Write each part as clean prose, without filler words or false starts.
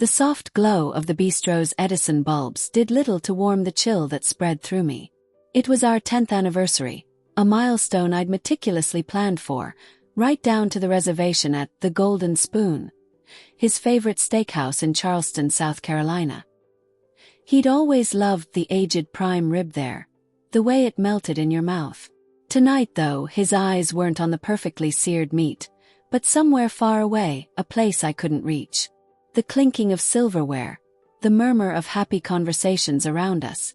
The soft glow of the bistro's Edison bulbs did little to warm the chill that spread through me. It was our 10th anniversary, a milestone I'd meticulously planned for, right down to the reservation at the Golden Spoon, his favorite steakhouse in Charleston, South Carolina. He'd always loved the aged prime rib there, the way it melted in your mouth. Tonight, though, his eyes weren't on the perfectly seared meat, but somewhere far away, a place I couldn't reach. The clinking of silverware, the murmur of happy conversations around us.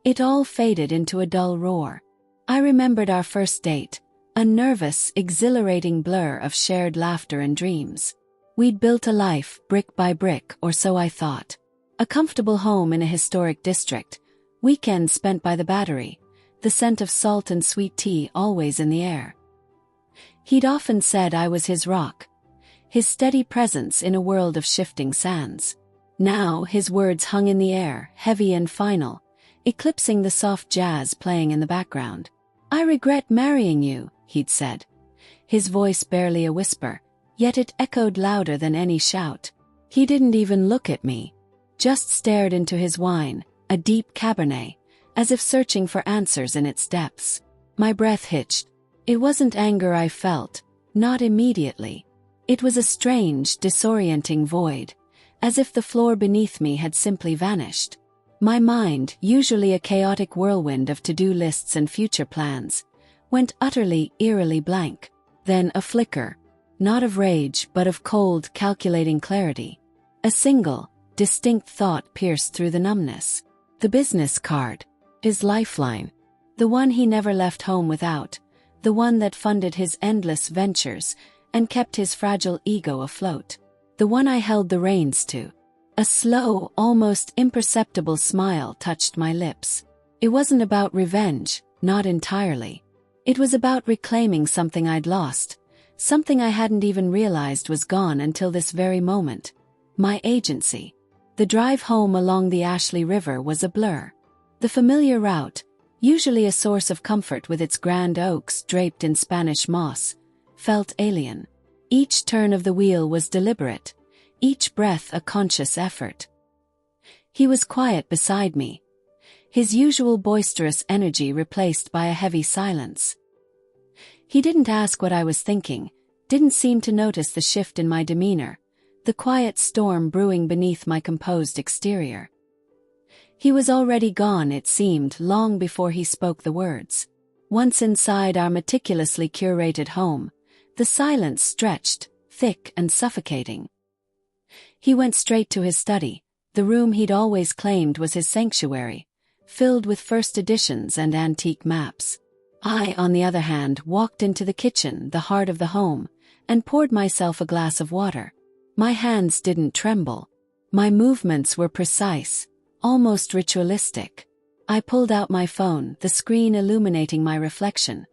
It all faded into a dull roar. I remembered our first date, a nervous, exhilarating blur of shared laughter and dreams. We'd built a life, brick by brick, or so I thought. A comfortable home in a historic district, weekends spent by the Battery, the scent of salt and sweet tea always in the air. He'd often said I was his rock, his steady presence in a world of shifting sands. Now his words hung in the air, heavy and final, eclipsing the soft jazz playing in the background. "I regret marrying you," he'd said, his voice barely a whisper, yet it echoed louder than any shout. He didn't even look at me, just stared into his wine, a deep Cabernet, as if searching for answers in its depths. My breath hitched. It wasn't anger I felt, not immediately. It was a strange, disorienting void, as if the floor beneath me had simply vanished. My mind, usually a chaotic whirlwind of to-do lists and future plans, went utterly, eerily blank. Then a flicker, not of rage but of cold, calculating clarity. A single, distinct thought pierced through the numbness. The business card. His lifeline. The one he never left home without. The one that funded his endless ventures and kept his fragile ego afloat. The one I held the reins to. A slow, almost imperceptible smile touched my lips. It wasn't about revenge, not entirely. It was about reclaiming something I'd lost, something I hadn't even realized was gone until this very moment. My agency. The drive home along the Ashley River was a blur. The familiar route, usually a source of comfort with its grand oaks draped in Spanish moss, felt alien. Each turn of the wheel was deliberate, each breath a conscious effort. He was quiet beside me, his usual boisterous energy replaced by a heavy silence. He didn't ask what I was thinking, didn't seem to notice the shift in my demeanor, the quiet storm brewing beneath my composed exterior. He was already gone, it seemed, long before he spoke the words. Once inside our meticulously curated home, the silence stretched, thick and suffocating. He went straight to his study, the room he'd always claimed was his sanctuary, filled with first editions and antique maps. I, on the other hand, walked into the kitchen, the heart of the home, and poured myself a glass of water. My hands didn't tremble. My movements were precise, almost ritualistic. I pulled out my phone, the screen illuminating my reflection.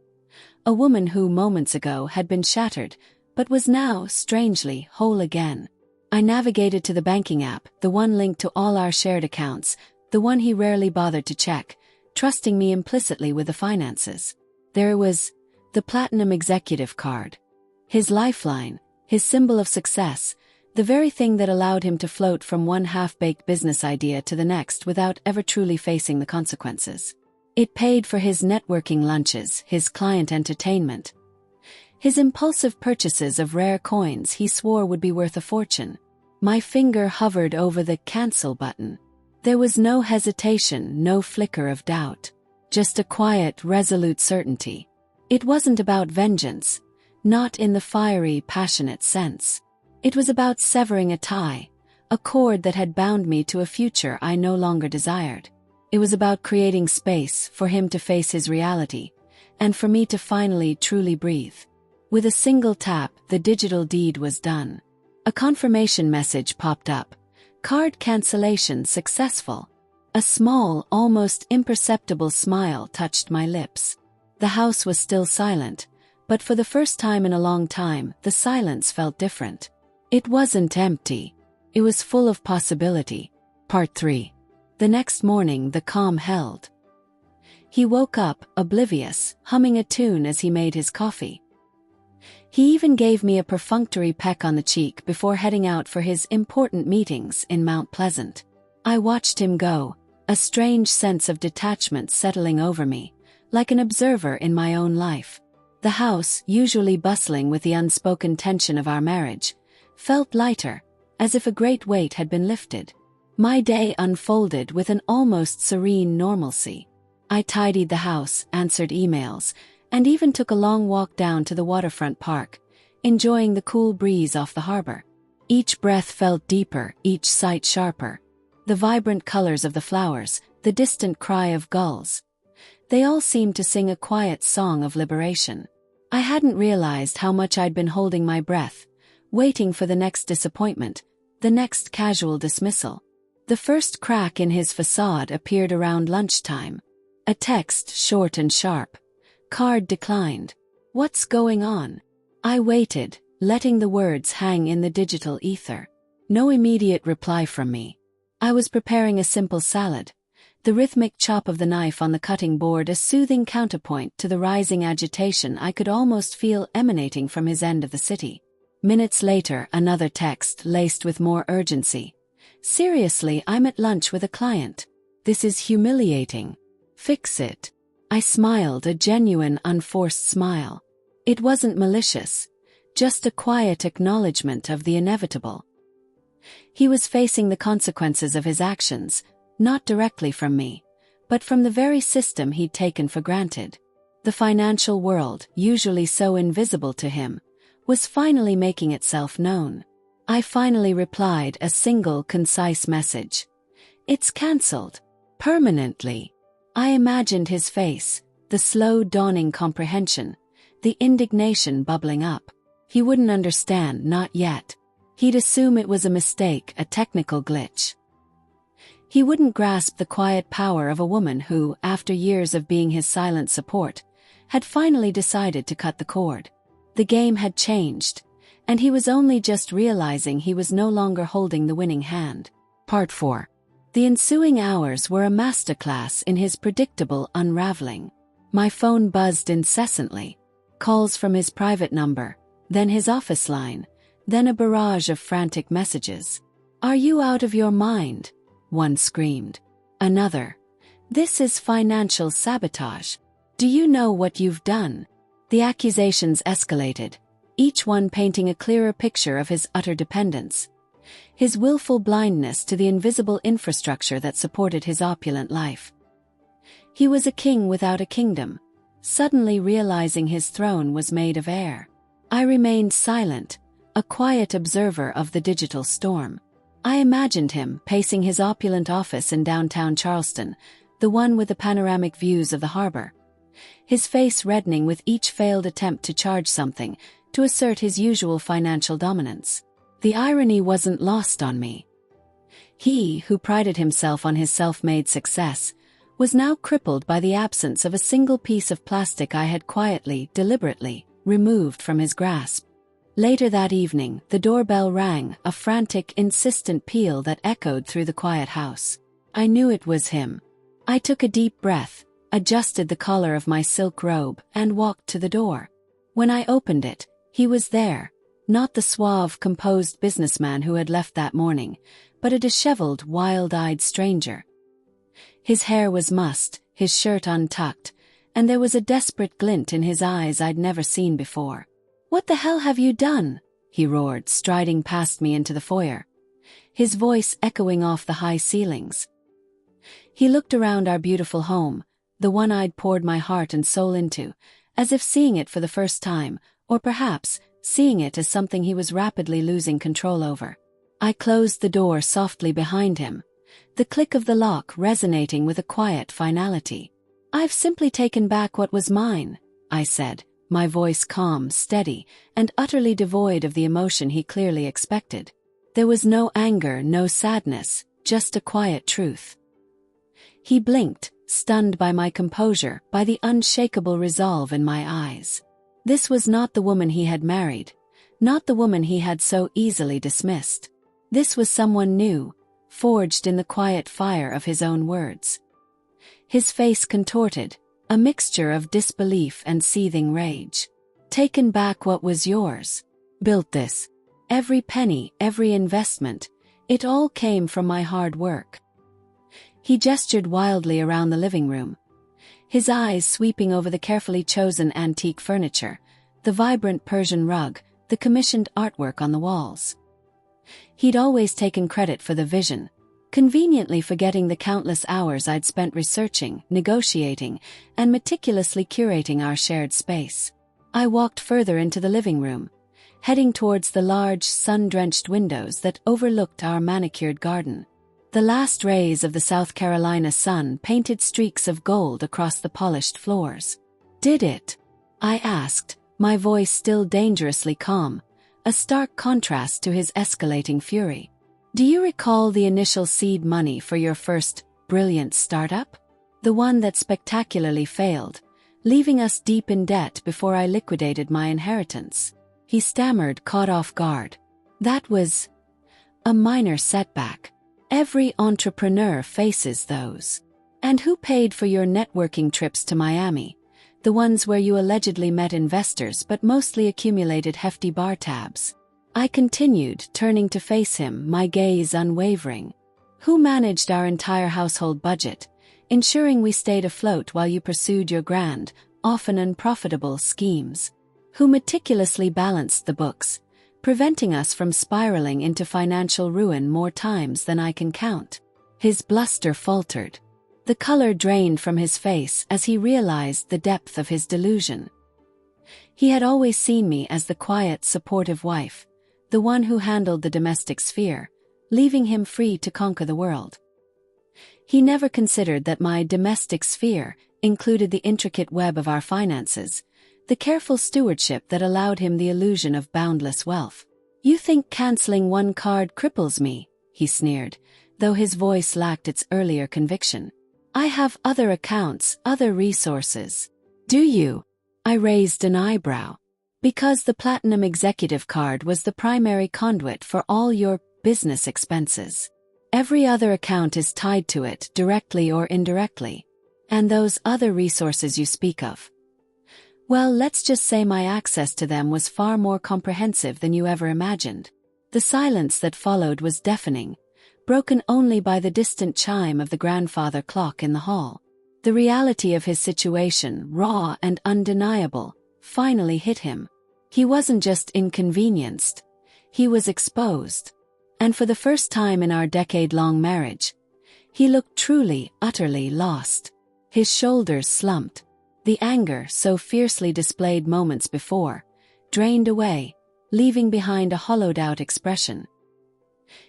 A woman who moments ago had been shattered, but was now, strangely, whole again. I navigated to the banking app, the one linked to all our shared accounts, the one he rarely bothered to check, trusting me implicitly with the finances. There it was, the Platinum Executive Card. His lifeline, his symbol of success, the very thing that allowed him to float from one half-baked business idea to the next without ever truly facing the consequences. It paid for his networking lunches, his client entertainment, his impulsive purchases of rare coins he swore would be worth a fortune. My finger hovered over the cancel button. There was no hesitation, no flicker of doubt. Just a quiet, resolute certainty. It wasn't about vengeance, not in the fiery, passionate sense. It was about severing a tie, a cord that had bound me to a future I no longer desired. It was about creating space for him to face his reality, and for me to finally truly breathe. With a single tap, the digital deed was done. A confirmation message popped up. Card cancellation successful. A small, almost imperceptible smile touched my lips. The house was still silent, but for the first time in a long time, the silence felt different. It wasn't empty. It was full of possibility. Part 3. The next morning the calm held. He woke up, oblivious, humming a tune as he made his coffee. He even gave me a perfunctory peck on the cheek before heading out for his important meetings in Mount Pleasant. I watched him go, a strange sense of detachment settling over me, like an observer in my own life. The house, usually bustling with the unspoken tension of our marriage, felt lighter, as if a great weight had been lifted. My day unfolded with an almost serene normalcy. I tidied the house, answered emails, and even took a long walk down to the waterfront park, enjoying the cool breeze off the harbor. Each breath felt deeper, each sight sharper. The vibrant colors of the flowers, the distant cry of gulls. They all seemed to sing a quiet song of liberation. I hadn't realized how much I'd been holding my breath, waiting for the next disappointment, the next casual dismissal. The first crack in his facade appeared around lunchtime. A text, short and sharp. Card declined. What's going on? I waited, letting the words hang in the digital ether. No immediate reply from me. I was preparing a simple salad, the rhythmic chop of the knife on the cutting board a soothing counterpoint to the rising agitation I could almost feel emanating from his end of the city. Minutes later, another text laced with more urgency. Seriously, I'm at lunch with a client. This is humiliating. Fix it. I smiled, a genuine, unforced smile. It wasn't malicious, just a quiet acknowledgement of the inevitable. He was facing the consequences of his actions, not directly from me, but from the very system he'd taken for granted. The financial world, usually so invisible to him, was finally making itself known. I finally replied, a single, concise message. It's cancelled. Permanently. I imagined his face, the slow dawning comprehension, the indignation bubbling up. He wouldn't understand, not yet. He'd assume it was a mistake, a technical glitch. He wouldn't grasp the quiet power of a woman who, after years of being his silent support, had finally decided to cut the cord. The game had changed, and he was only just realizing he was no longer holding the winning hand. Part 4. The ensuing hours were a masterclass in his predictable unraveling. My phone buzzed incessantly. Calls from his private number, then his office line, then a barrage of frantic messages. Are you out of your mind? One screamed. Another. This is financial sabotage. Do you know what you've done? The accusations escalated, each one painting a clearer picture of his utter dependence. His willful blindness to the invisible infrastructure that supported his opulent life. He was a king without a kingdom, suddenly realizing his throne was made of air. I remained silent, a quiet observer of the digital storm. I imagined him pacing his opulent office in downtown Charleston, the one with the panoramic views of the harbor. His face reddening with each failed attempt to charge something, to assert his usual financial dominance. The irony wasn't lost on me. He, who prided himself on his self-made success, was now crippled by the absence of a single piece of plastic I had quietly, deliberately, removed from his grasp. Later that evening, the doorbell rang, a frantic, insistent peal that echoed through the quiet house. I knew it was him. I took a deep breath, adjusted the collar of my silk robe, and walked to the door. When I opened it, he was there, not the suave, composed businessman who had left that morning, but a disheveled, wild-eyed stranger. His hair was mussed, his shirt untucked, and there was a desperate glint in his eyes I'd never seen before. "What the hell have you done?" he roared, striding past me into the foyer, his voice echoing off the high ceilings. He looked around our beautiful home, the one I'd poured my heart and soul into, as if seeing it for the first time, or perhaps seeing it as something he was rapidly losing control over. I closed the door softly behind him, the click of the lock resonating with a quiet finality. "I've simply taken back what was mine," I said, my voice calm, steady, and utterly devoid of the emotion he clearly expected. There was no anger, no sadness, just a quiet truth. He blinked, stunned by my composure, by the unshakable resolve in my eyes. This was not the woman he had married, not the woman he had so easily dismissed. This was someone new, forged in the quiet fire of his own words. His face contorted, a mixture of disbelief and seething rage. Taken back what was yours. Built this. Every penny, every investment, it all came from my hard work. He gestured wildly around the living room, his eyes sweeping over the carefully chosen antique furniture, the vibrant Persian rug, the commissioned artwork on the walls. He'd always taken credit for the vision, conveniently forgetting the countless hours I'd spent researching, negotiating, and meticulously curating our shared space. I walked further into the living room, heading towards the large, sun-drenched windows that overlooked our manicured garden. The last rays of the South Carolina sun painted streaks of gold across the polished floors. Did it? I asked, my voice still dangerously calm, a stark contrast to his escalating fury. Do you recall the initial seed money for your first, brilliant startup? The one that spectacularly failed, leaving us deep in debt before I liquidated my inheritance. He stammered, caught off guard. That was a minor setback. Every entrepreneur faces those. And who paid for your networking trips to Miami? The ones where you allegedly met investors but mostly accumulated hefty bar tabs. I continued, turning to face him, my gaze unwavering. Who managed our entire household budget, ensuring we stayed afloat while you pursued your grand, often unprofitable schemes? Who meticulously balanced the books, preventing us from spiraling into financial ruin more times than I can count? His bluster faltered. The color drained from his face as he realized the depth of his delusion. He had always seen me as the quiet, supportive wife, the one who handled the domestic sphere, leaving him free to conquer the world. He never considered that my domestic sphere included the intricate web of our finances, the careful stewardship that allowed him the illusion of boundless wealth. You think canceling one card cripples me, he sneered, though his voice lacked its earlier conviction. I have other accounts, other resources. Do you? I raised an eyebrow. Because the Platinum Executive card was the primary conduit for all your business expenses. Every other account is tied to it, directly or indirectly. And those other resources you speak of? Well, let's just say my access to them was far more comprehensive than you ever imagined. The silence that followed was deafening, broken only by the distant chime of the grandfather clock in the hall. The reality of his situation, raw and undeniable, finally hit him. He wasn't just inconvenienced, he was exposed. And for the first time in our decade-long marriage, he looked truly, utterly lost. His shoulders slumped. The anger, so fiercely displayed moments before, drained away, leaving behind a hollowed-out expression.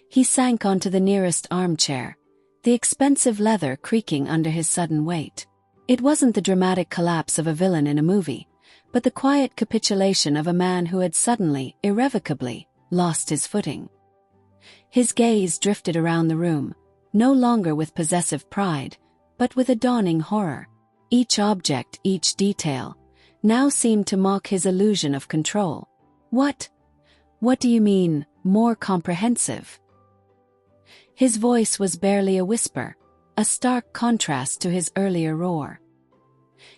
He sank onto the nearest armchair, the expensive leather creaking under his sudden weight. It wasn't the dramatic collapse of a villain in a movie, but the quiet capitulation of a man who had suddenly, irrevocably, lost his footing. His gaze drifted around the room, no longer with possessive pride, but with a dawning horror. Each object, each detail, now seemed to mock his illusion of control. What do you mean, more comprehensive? His voice was barely a whisper, a stark contrast to his earlier roar.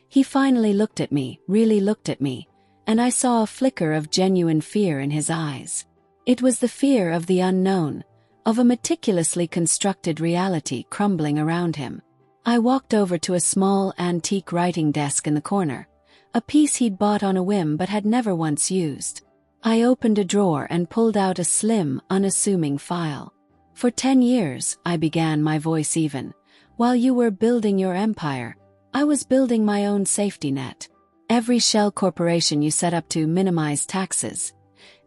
He finally looked at me, really looked at me, and I saw a flicker of genuine fear in his eyes. It was the fear of the unknown, of a meticulously constructed reality crumbling around him. I walked over to a small antique writing desk in the corner, a piece he'd bought on a whim but had never once used. I opened a drawer and pulled out a slim, unassuming file. For 10 years, I began, my voice even, while you were building your empire, I was building my own safety net. Every shell corporation you set up to minimize taxes,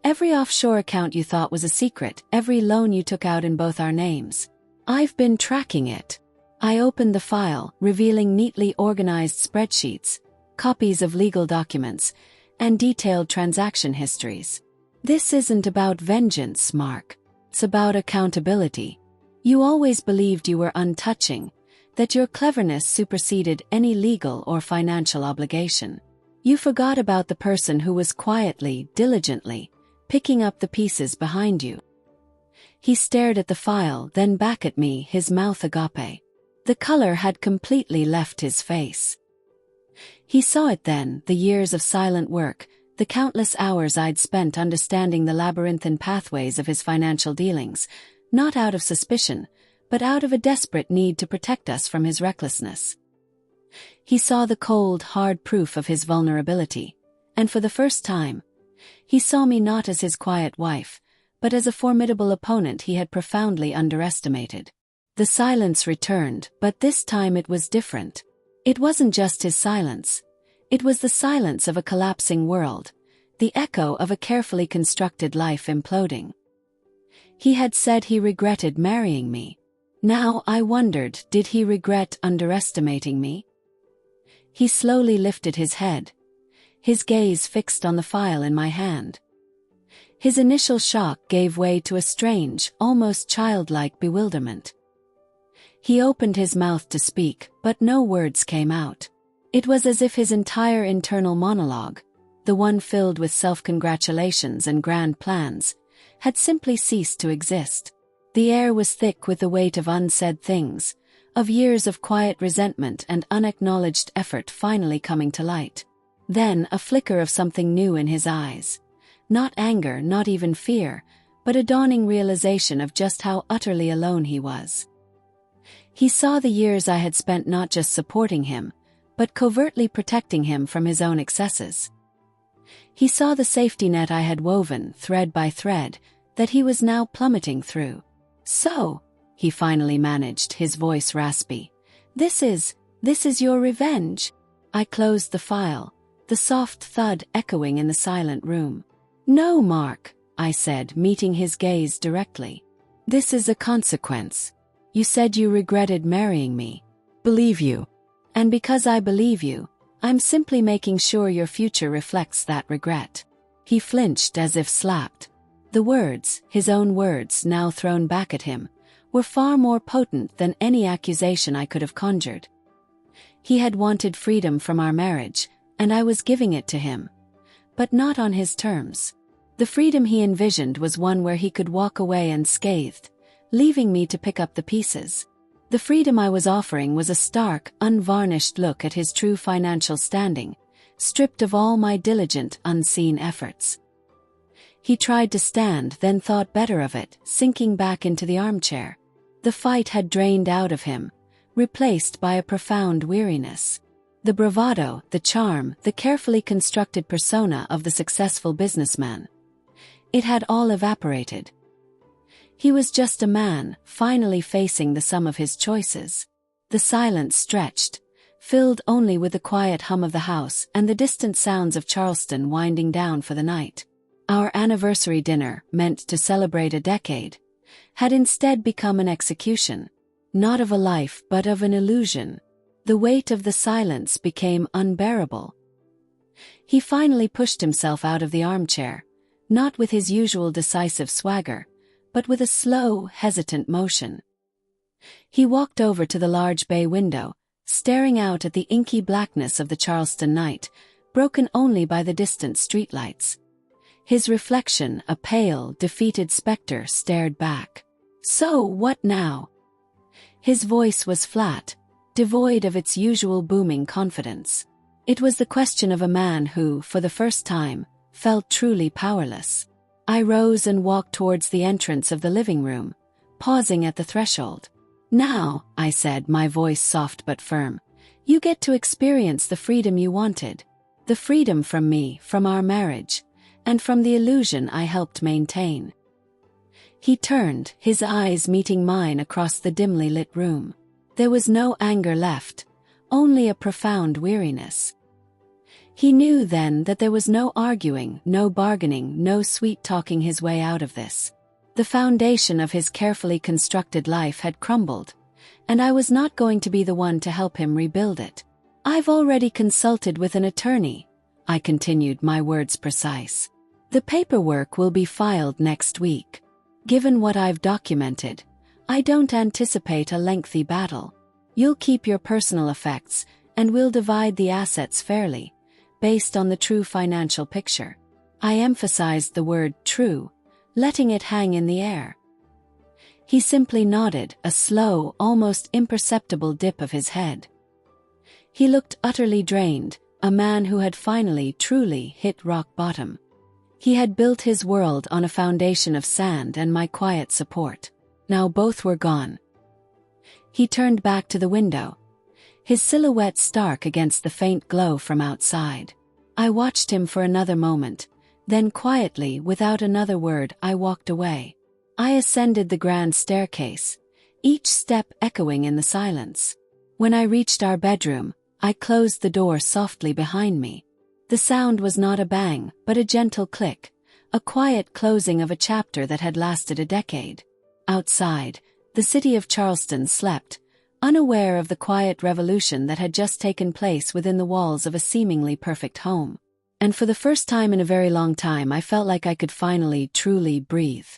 every offshore account you thought was a secret, every loan you took out in both our names. I've been tracking it. I opened the file, revealing neatly organized spreadsheets, copies of legal documents, and detailed transaction histories. This isn't about vengeance, Mark. It's about accountability. You always believed you were untouching, that your cleverness superseded any legal or financial obligation. You forgot about the person who was quietly, diligently, picking up the pieces behind you. He stared at the file, then back at me, his mouth agape. The color had completely left his face. He saw it then, the years of silent work, The countless hours I'd spent understanding the labyrinthine pathways of his financial dealings, not out of suspicion, but out of a desperate need to protect us from his recklessness. He saw the cold, hard proof of his vulnerability, and for the first time, he saw me not as his quiet wife, but as a formidable opponent he had profoundly underestimated. The silence returned, but this time it was different. It wasn't just his silence. It was the silence of a collapsing world, the echo of a carefully constructed life imploding. He had said he regretted marrying me. Now I wondered, did he regret underestimating me? He slowly lifted his head, his gaze fixed on the file in my hand. His initial shock gave way to a strange, almost childlike bewilderment. He opened his mouth to speak, but no words came out. It was as if his entire internal monologue, the one filled with self-congratulations and grand plans, had simply ceased to exist. The air was thick with the weight of unsaid things, of years of quiet resentment and unacknowledged effort finally coming to light. Then a flicker of something new in his eyes. Not anger, not even fear, but a dawning realization of just how utterly alone he was. He saw the years I had spent not just supporting him, but covertly protecting him from his own excesses. He saw the safety net I had woven, thread by thread, that he was now plummeting through. "So," he finally managed, his voice raspy, This is your revenge." I closed the file, the soft thud echoing in the silent room. "No, Mark," I said, meeting his gaze directly. "This is a consequence. You said you regretted marrying me. Believe you. And because I believe you, I'm simply making sure your future reflects that regret." He flinched as if slapped. The words, his own words now thrown back at him, were far more potent than any accusation I could have conjured. He had wanted freedom from our marriage, and I was giving it to him. But not on his terms. The freedom he envisioned was one where he could walk away unscathed, leaving me to pick up the pieces. The freedom I was offering was a stark, unvarnished look at his true financial standing, stripped of all my diligent, unseen efforts. He tried to stand, then thought better of it, sinking back into the armchair. The fight had drained out of him, replaced by a profound weariness. The bravado, the charm, the carefully constructed persona of the successful businessman. It had all evaporated. He was just a man, finally facing the sum of his choices. The silence stretched, filled only with the quiet hum of the house and the distant sounds of Charleston winding down for the night. Our anniversary dinner, meant to celebrate a decade, had instead become an execution, not of a life but of an illusion. The weight of the silence became unbearable. He finally pushed himself out of the armchair, not with his usual decisive swagger, but with a slow, hesitant motion. He walked over to the large bay window, staring out at the inky blackness of the Charleston night, broken only by the distant streetlights. His reflection, a pale, defeated specter, stared back. "So, what now?" His voice was flat, devoid of its usual booming confidence. It was the question of a man who, for the first time, felt truly powerless. I rose and walked towards the entrance of the living room, pausing at the threshold. "Now," I said, my voice soft but firm, "you get to experience the freedom you wanted. The freedom from me, from our marriage, and from the illusion I helped maintain." He turned, his eyes meeting mine across the dimly lit room. There was no anger left, only a profound weariness. He knew then that there was no arguing, no bargaining, no sweet-talking his way out of this. The foundation of his carefully constructed life had crumbled, and I was not going to be the one to help him rebuild it. "I've already consulted with an attorney," I continued, my words precise. "The paperwork will be filed next week. Given what I've documented, I don't anticipate a lengthy battle. You'll keep your personal effects, and we'll divide the assets fairly, based on the true financial picture." I emphasized the word true, letting it hang in the air. He simply nodded, a slow, almost imperceptible dip of his head. He looked utterly drained, a man who had finally, truly hit rock bottom. He had built his world on a foundation of sand and my quiet support. Now both were gone. He turned back to the window, his silhouette stark against the faint glow from outside. I watched him for another moment, then quietly, without another word, I walked away. I ascended the grand staircase, each step echoing in the silence. When I reached our bedroom, I closed the door softly behind me. The sound was not a bang, but a gentle click, a quiet closing of a chapter that had lasted a decade. Outside, the city of Charleston slept, unaware of the quiet revolution that had just taken place within the walls of a seemingly perfect home. And for the first time in a very long time, I felt like I could finally, truly breathe.